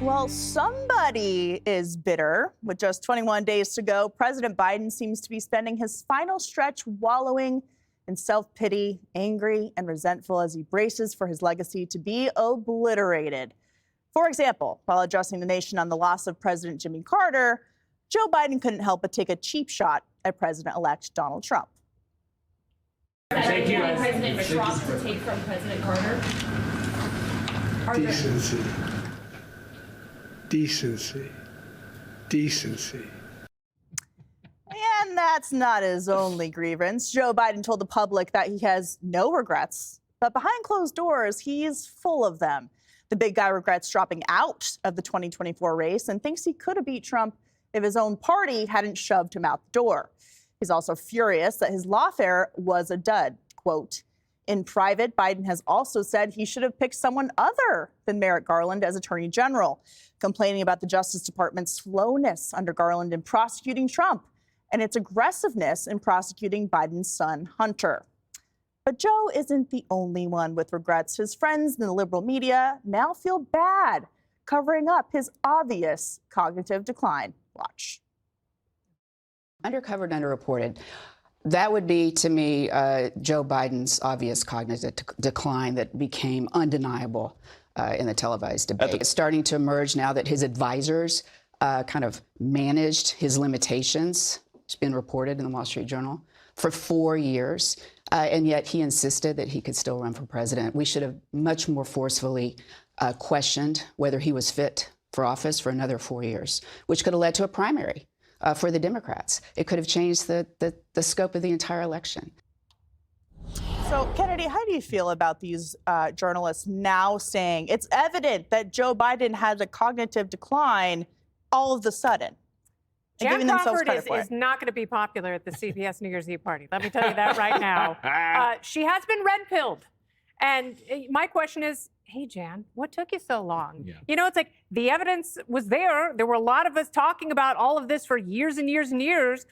Well, somebody is bitter. With just 21 days to go, President Biden seems to be spending his final stretch wallowing in self-pity, angry and resentful as he braces for his legacy to be obliterated. For example, while addressing the nation on the loss of President Jimmy Carter, Joe Biden couldn't help but take a cheap shot at President-elect Donald Trump. Thank you. President Trump to take from President Carter? Decency. Decency. Decency. And that's not his only grievance. Joe Biden told the public that he has no regrets, but behind closed doors, he's full of them. The big guy regrets dropping out of the 2024 race and thinks he could have beat Trump if his own party hadn't shoved him out the door. He's also furious that his lawfare was a dud. Quote, in private, Biden has also said he should have picked someone other than Merrick Garland as Attorney General, complaining about the Justice Department's slowness under Garland in prosecuting Trump and its aggressiveness in prosecuting Biden's son, Hunter. But Joe isn't the only one with regrets. His friends in the liberal media now feel bad, covering up his obvious cognitive decline. Watch. Undercovered, underreported. That would be, to me, Joe Biden's obvious cognitive decline that became undeniable in the televised debate. It's starting to emerge now that his advisors kind of managed his limitations. It's been reported in the Wall Street Journal for 4 years, and yet he insisted that he could still run for president. We should have much more forcefully questioned whether he was fit for office for another 4 years, which could have led to a primary for the Democrats. It could have changed the scope of the entire election. So, Kennedy, how do you feel about these journalists now saying it's evident that Joe Biden has a cognitive decline all of a sudden? Jan Crawford is not going to be popular at the CBS New Year's Eve party. Let me tell you that right now. She has been red-pilled. And my question is, hey, Jan, what took you so long? Yeah. You know, it's like the evidence was there. There were a lot of us talking about all of this for years and years and years,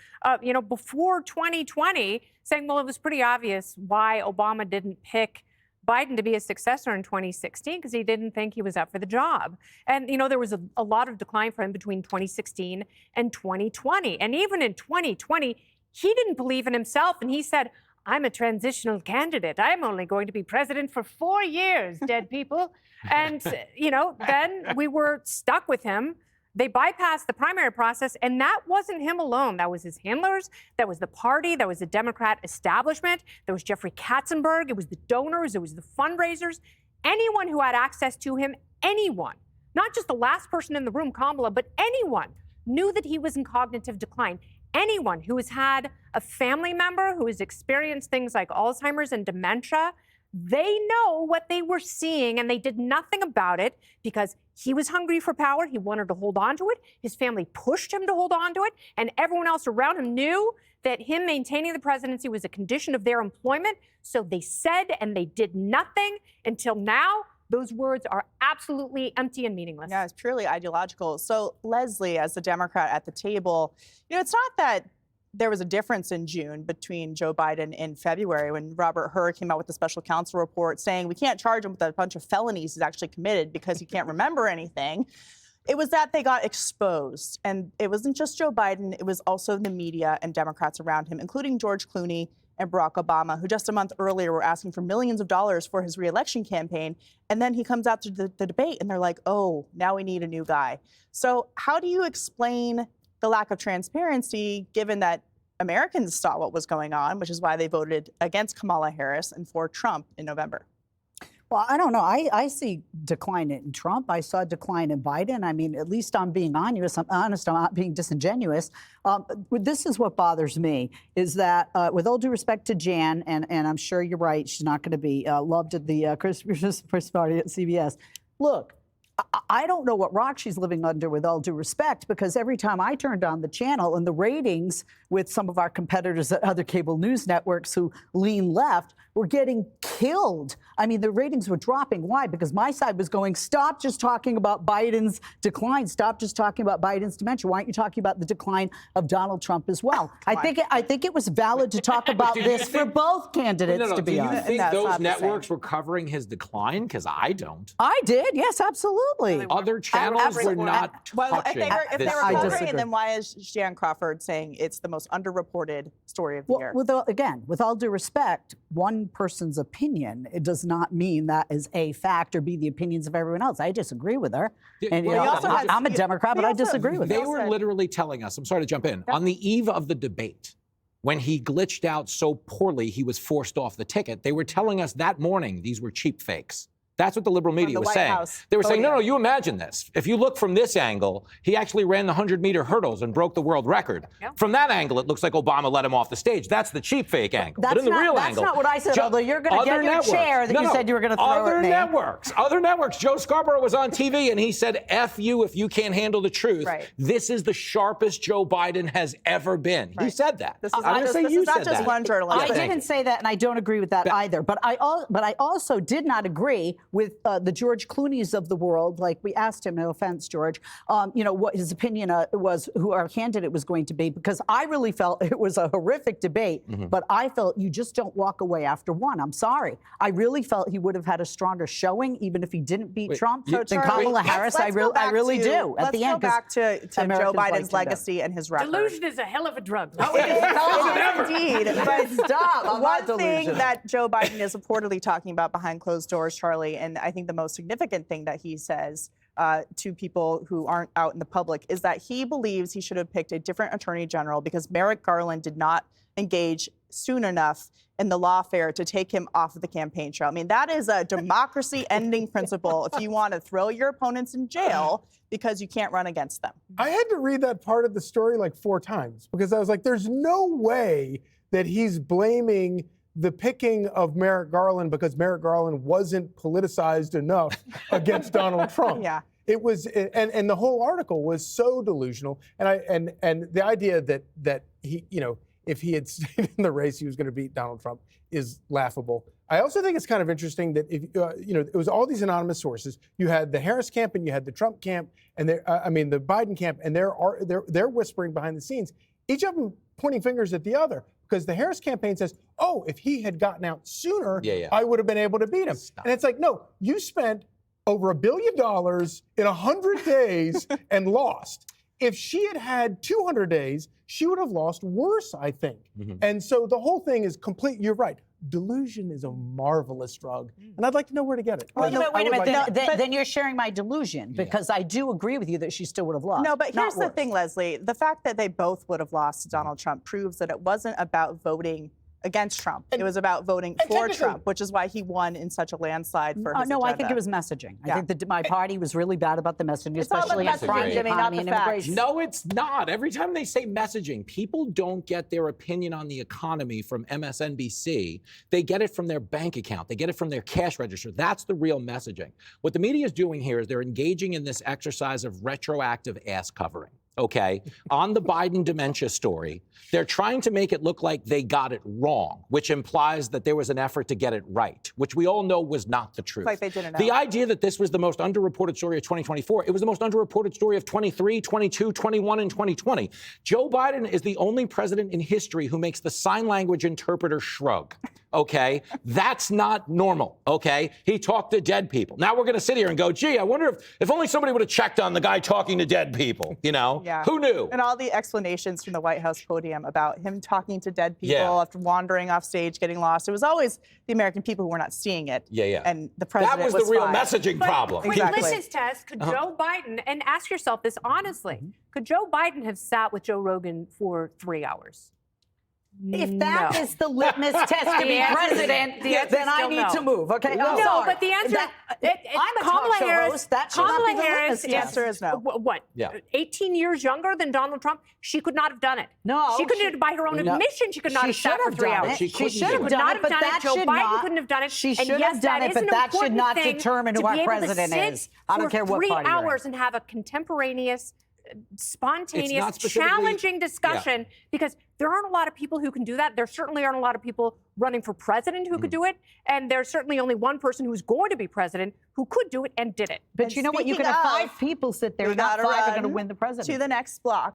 before 2020, saying, well, it was pretty obvious why Obama didn't pick Biden to be his successor in 2016, because he didn't think he was up for the job. And, there was a lot of decline for him between 2016 and 2020. And even in 2020, he didn't believe in himself. And he said, I'm a transitional candidate. I'm only going to be president for 4 years, dead people. And, then we were stuck with him. They bypassed the primary process, and that wasn't him alone. That was his handlers. That was the party. That was the Democrat establishment. That was Jeffrey Katzenberg. It was the donors. It was the fundraisers. Anyone who had access to him, anyone, not just the last person in the room, Kamala, but anyone knew that he was in cognitive decline. Anyone who has had a family member who has experienced things like Alzheimer's and dementia, they know what they were seeing, and they did nothing about it because he was hungry for power. He wanted to hold on to it. His family pushed him to hold on to it, and everyone else around him knew that him maintaining the presidency was a condition of their employment. So they said and they did nothing until now. Those words are absolutely empty and meaningless. Yeah, it's purely ideological. So, Leslie, as the Democrat at the table, it's not that there was a difference in June between Joe Biden in February when Robert Hur came out with the special counsel report saying we can't charge him with a bunch of felonies he's actually committed because he can't remember anything. It was that they got exposed. And it wasn't just Joe Biden. It was also the media and Democrats around him, including George Clooney and Barack Obama, who just a month earlier were asking for millions of dollars for his reelection campaign. And then he comes out to the debate and they're like, oh, now we need a new guy. So how do you explain the lack of transparency, given that Americans saw what was going on, which is why they voted against Kamala Harris and for Trump in November? Well, I don't know. I see decline in Trump. I saw decline in Biden. I mean, at least I'm being honest. I'm not being disingenuous. This is what bothers me, is that with all due respect to Jan, and I'm sure you're right, she's not going to be loved at the Christmas party at CBS. Look, I don't know what rock she's living under, with all due respect, because every time I turned on the channel and the ratings with some of our competitors at other cable news networks who lean left were getting killed. I mean, the ratings were dropping. Why? Because my side was going, stop just talking about Biden's decline. Stop just talking about Biden's dementia. Why aren't you talking about the decline of Donald Trump as well? I think it was valid to talk about this for both candidates, to be honest. Do you think those networks were covering his decline? Because I don't. I did. Yes, absolutely. Absolutely. Other channels were not Well, if touching they this were I story. covering it, disagree. then why is Jan Crawford saying it's the most underreported story of the year? Again, with all due respect, one person's opinion, it does not mean that is a fact or be the opinions of everyone else. I disagree with her. And well, you know, you also had- I'm a Democrat, but I disagree with They her. were literally telling us, I'm sorry to jump in, on the eve of the debate, when he glitched out so poorly he was forced off the ticket, they were telling us that morning these were cheap fakes. That's what the liberal media the was White saying. House They were saying, no, podium. you imagine this. If you look from this angle, he actually ran the 100-meter hurdles and broke the world record. Yep. From that angle, it looks like Obama let him off the stage. That's the cheap fake angle. But in the real that's angle, not what I said, although you're going to get other your networks- chair that you said you were going to throw other at me. Other networks. Joe Scarborough was on TV and he said, F you if you can't handle the truth. Right. This is the sharpest Joe Biden has ever been. He Right. said that. This is I'm not gonna just- say this you is not said just that. one journalist. I Thank didn't you. say that, and I don't agree with that either. But I also did not agree with the George Clooney's of the world. Like we asked him, no offense, George, what his opinion was, who our candidate was going to be, because I really felt it was a horrific debate. But I felt you just don't walk away after one. I'm sorry. I really felt he would have had a stronger showing, even if he didn't beat Trump, So, than Charlie, Kamala Harris. I really do. At the end, let's go back to Joe Americans like Biden's to know. legacy and his record. Delusion is a hell of a drug. Indeed. But Stop. I'm one not thing delusional. that Joe Biden is reportedly talking about behind closed doors, Charlie, and I think the most significant thing that he says to people who aren't out in the public is that he believes he should have picked a different attorney general because Merrick Garland did not engage soon enough in the lawfare to take him off of the campaign trail. I mean, that is a democracy-ending principle if you want to throw your opponents in jail because you can't run against them. I had to read that part of the story like 4 times because I was like, there's no way that he's blaming the picking of Merrick Garland because Merrick Garland wasn't politicized enough against Donald Trump. Yeah. It was, and the whole article was so delusional. And the idea that he, if he had stayed in the race, he was going to beat Donald Trump is laughable. I also think it's kind of interesting that if it was all these anonymous sources. You had the Harris camp and you had the Trump camp, and the Biden camp, and they're whispering behind the scenes, each of them pointing fingers at the other. Because the Harris campaign says, oh, if he had gotten out sooner, I would have been able to beat him. Stop. And it's like, no, you spent over $1 billion in 100 days and lost. If she had had 200 days, she would have lost worse, I think. And so the whole thing is complete. You're right. Delusion is a marvelous drug, and I'd like to know where to get it. Wait a I would minute. like to- Then you're sharing my delusion because I do agree with you that she still would have lost. No, but Not here's the worse. thing, Leslie. The fact that they both would have lost to Donald Trump proves that it wasn't about voting against Trump. It was about voting for Trump, which is why he won in such a landslide for his No, agenda. I think it was messaging. I think that my party was really bad about the messaging, It's all about especially on messaging, crime, the Jimmy, not economy, the and facts. immigration. No, it's not. Every time they say messaging, people don't get their opinion on the economy from MSNBC. They get it from their bank account. They get it from their cash register. That's the real messaging. What the media is doing here is they're engaging in this exercise of retroactive ass covering. Okay, on the Biden dementia story, they're trying to make it look like they got it wrong, which implies that there was an effort to get it right, which we all know was not the truth. Like they didn't know. The idea that this was the most underreported story of 2024, it was the most underreported story of 23, 22, 21, and 2020. Joe Biden is the only president in history who makes the sign language interpreter shrug. Okay, that's not normal. Okay, he talked to dead people. Now we're going to sit here and go, gee, I wonder if only somebody would have checked on the guy talking to dead people. Yeah. Who knew? And all the explanations from the White House podium about him talking to dead people Yeah. after wandering off stage, getting lost. It was always the American people who were not seeing it. Yeah. And the president That was the real fine. messaging problem. Quick Exactly. litmus test. Could Joe Biden, and ask yourself this honestly, could Joe Biden have sat with Joe Rogan for 3 hours? If that is the litmus test to The be answer is- president, the answer is then I still need no. to move. Okay, No, I'm sorry. but the answer, I'm a Kamala talk show Harris. host. That should not Kamala be the Harris litmus The answer is no. What? Yeah. 18 years younger than Donald Trump. She could not have done it. No, she couldn't she- have, by her own no. admission, she could not She have sat should for have 3 done hours. it. She She couldn't should do have it. Could done not it, have but done that it. Joe should Biden not. couldn't have done it. She And should yes, have done that it, is but an that should important not thing determine to who our be able to president sit is. I don't for care what 3 party you're in. hours and have a contemporaneous, spontaneous, not specifically- challenging discussion because there aren't a lot of people who can do that. There certainly aren't a lot of people running for president who could do it. And there's certainly only one person who's going to be president who could do it and did it. But And you know what? You speaking can have of, 5 people sit there, we and not gotta 5 are going to run win the presidency. To the next block.